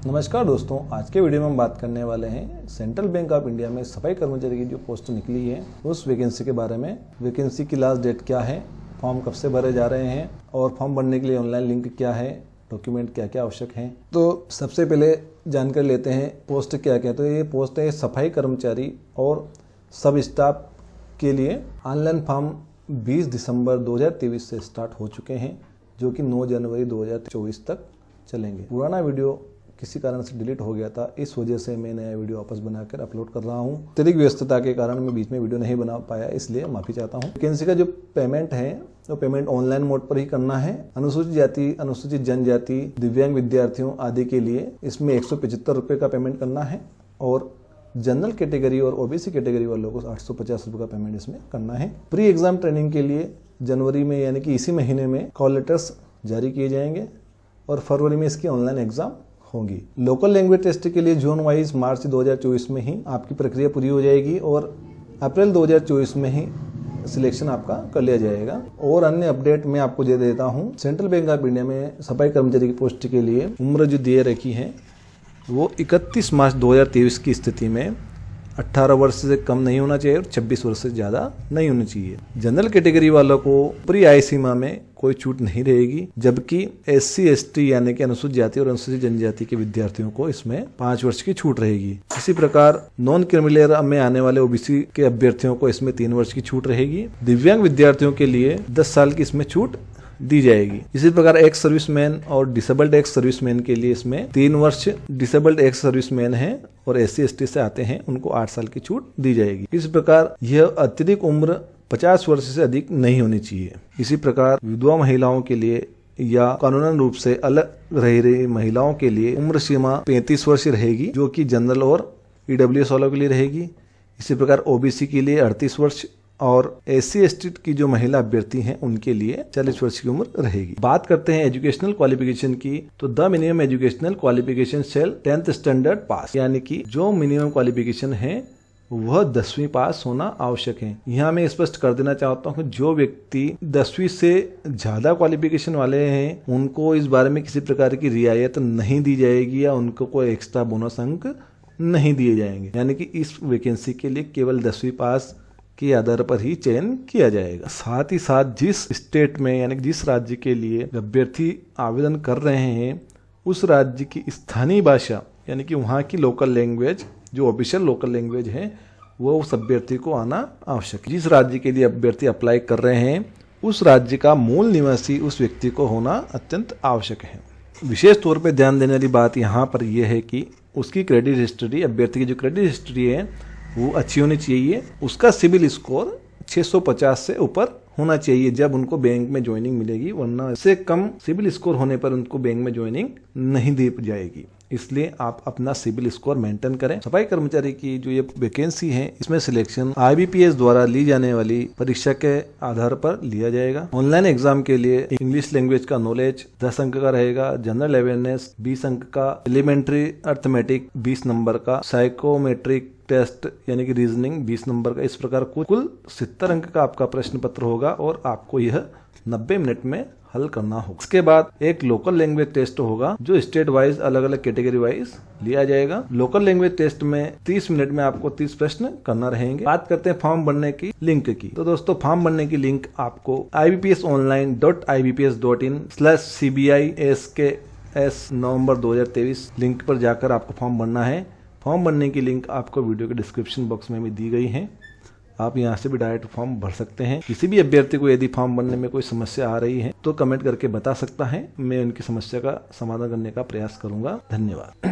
नमस्कार दोस्तों, आज के वीडियो में हम बात करने वाले हैं सेंट्रल बैंक ऑफ इंडिया में सफाई कर्मचारी की जो पोस्ट निकली है उस वैकेंसी के बारे में। वैकेंसी की लास्ट डेट क्या है, फॉर्म कब से भरे जा रहे हैं और फॉर्म भरने के लिए ऑनलाइन लिंक क्या है, डॉक्यूमेंट क्या क्या आवश्यक हैं। तो सबसे पहले जानकारी लेते हैं पोस्ट क्या क्या। तो ये पोस्ट है सफाई कर्मचारी और सब स्टाफ के लिए। ऑनलाइन फॉर्म 20 दिसंबर 2023 से स्टार्ट हो चुके हैं, जो कि 9 जनवरी 2024 तक चलेंगे। पुराना वीडियो किसी कारण से डिलीट हो गया था, इस वजह से मैं नया वीडियो वापस बनाकर अपलोड कर रहा हूं। अत्यधिक व्यस्तता के कारण मैं बीच में वीडियो नहीं बना पाया, इसलिए माफी चाहता हूं। वैकेंसी का जो पेमेंट है वो पेमेंट ऑनलाइन मोड पर ही करना है। अनुसूचित जाति, अनुसूचित जनजाति, दिव्यांग विद्यार्थियों आदि के लिए इसमें 175 रुपये का पेमेंट करना है और जनरल कैटेगरी और ओबीसी कैटेगरी वालों को 850 रुपये का पेमेंट इसमें करना है। प्री एग्जाम ट्रेनिंग के लिए जनवरी में यानी कि इसी महीने में कॉल लेटर्स जारी किए जाएंगे और फरवरी में इसकी ऑनलाइन एग्जाम होंगी। लोकल लैंग्वेज टेस्ट के लिए जोन वाइज मार्च 2024 में ही आपकी प्रक्रिया पूरी हो जाएगी और अप्रैल 2024 में ही सिलेक्शन आपका कर लिया जाएगा। और अन्य अपडेट मैं आपको दे देता हूं। सेंट्रल बैंक ऑफ इंडिया में सफाई कर्मचारी की पोस्ट के लिए उम्र जो दे रखी है वो 31 मार्च 2023 की स्थिति में 18 वर्ष से कम नहीं होना चाहिए और 26 वर्ष से ज़्यादा नहीं होनी चाहिए। जनरल कैटेगरी वालों को ऊपरी आय सीमा में कोई छूट नहीं रहेगी, जबकि SC ST यानी कि अनुसूचित जाति और अनुसूचित जनजाति के विद्यार्थियों को इसमें 5 वर्ष की छूट रहेगी। इसी प्रकार नॉन क्रिमिनल में आने वाले OBC के अभ्यर्थियों को इसमें 3 वर्ष की छूट रहेगी। दिव्यांग विद्यार्थियों के लिए 10 साल की इसमें छूट दी जाएगी। इसी प्रकार एक्स सर्विसमैन और डिसेबल्ड एक्स सर्विसमैन के लिए इसमें 3 वर्ष डिसेबल्ड एक्स सर्विसमैन हैं और SC ST से आते हैं उनको 8 साल की छूट दी जाएगी। इस प्रकार यह अत्यधिक उम्र 50 वर्ष से अधिक नहीं होनी चाहिए। इसी प्रकार विधवा महिलाओं के लिए या कानूनन रूप से अलग रह रही महिलाओं के लिए उम्र सीमा 35 वर्ष रहेगी, जो कि जनरल और EWS वालों के लिए रहेगी। इसी प्रकार OBC के लिए 38 वर्ष और SC ST की जो महिला अभ्यर्थी हैं उनके लिए 40 वर्ष की उम्र रहेगी। बात करते हैं एजुकेशनल क्वालिफिकेशन की, तो the minimum educational qualification shall 10th standard pass, यानी कि जो मिनिमम क्वालिफिकेशन है वह 10वीं पास होना आवश्यक है। यहाँ मैं स्पष्ट कर देना चाहता हूँ, जो व्यक्ति 10वीं से ज्यादा क्वालिफिकेशन वाले हैं उनको इस बारे में किसी प्रकार की रियायत नहीं दी जाएगी या उनको कोई एक्स्ट्रा बोनस अंक नहीं दिए जाएंगे। यानी कि इस वैकेंसी के लिए केवल 10वीं पास के आधार पर ही चयन किया जाएगा। साथ ही साथ जिस स्टेट में यानी जिस राज्य के लिए अभ्यर्थी आवेदन कर रहे हैं उस राज्य की स्थानीय भाषा यानी कि वहाँ की लोकल लैंग्वेज जो ऑफिशियल लोकल लैंग्वेज है वो उस अभ्यर्थी को आना आवश्यक है। जिस राज्य के लिए अभ्यर्थी अप्लाई कर रहे हैं उस राज्य का मूल निवासी उस व्यक्ति को होना अत्यंत आवश्यक है। विशेष तौर पर ध्यान देने वाली बात यहाँ पर यह है कि उसकी क्रेडिट हिस्ट्री, अभ्यर्थी की जो क्रेडिट हिस्ट्री है वो अच्छी होनी चाहिए। उसका सिविल स्कोर 650 से ऊपर होना चाहिए जब उनको बैंक में ज्वाइनिंग मिलेगी, वरना इससे कम सिविल स्कोर होने पर उनको बैंक में ज्वाइनिंग नहीं दी जाएगी। इसलिए आप अपना सिविल स्कोर मेंटेन करें। सफाई कर्मचारी की जो ये वैकेंसी है इसमें सिलेक्शन IBPS द्वारा ली जाने वाली परीक्षा के आधार पर लिया जाएगा। ऑनलाइन एग्जाम के लिए इंग्लिश लैंग्वेज का नॉलेज 10 अंक का रहेगा, जनरल अवेयरनेस 20 अंक का, एलिमेंट्री अर्थमेटिक 20 नंबर का, साइकोमेट्रिक टेस्ट यानी कि रीजनिंग 20 नंबर का। इस प्रकार कुल 70 अंक का आपका प्रश्न पत्र होगा और आपको यह 90 मिनट में हल करना होगा। इसके बाद एक लोकल लैंग्वेज टेस्ट होगा जो स्टेट वाइज अलग अलग कैटेगरी वाइज लिया जाएगा। लोकल लैंग्वेज टेस्ट में 30 मिनट में आपको 30 प्रश्न करना रहेंगे। बात करते हैं फॉर्म भरने की लिंक की। तो दोस्तों फॉर्म भरने की लिंक आपको ibpsonline.ibps.in/CBISKS नवंबर 2023 लिंक पर जाकर आपको फॉर्म भरना है। फॉर्म भरने की लिंक आपको वीडियो के डिस्क्रिप्शन बॉक्स में भी दी गई है, आप यहाँ से भी डायरेक्ट फॉर्म भर सकते हैं। किसी भी अभ्यर्थी को यदि फॉर्म भरने में कोई समस्या आ रही है तो कमेंट करके बता सकता है, मैं उनकी समस्या का समाधान करने का प्रयास करूंगा। धन्यवाद।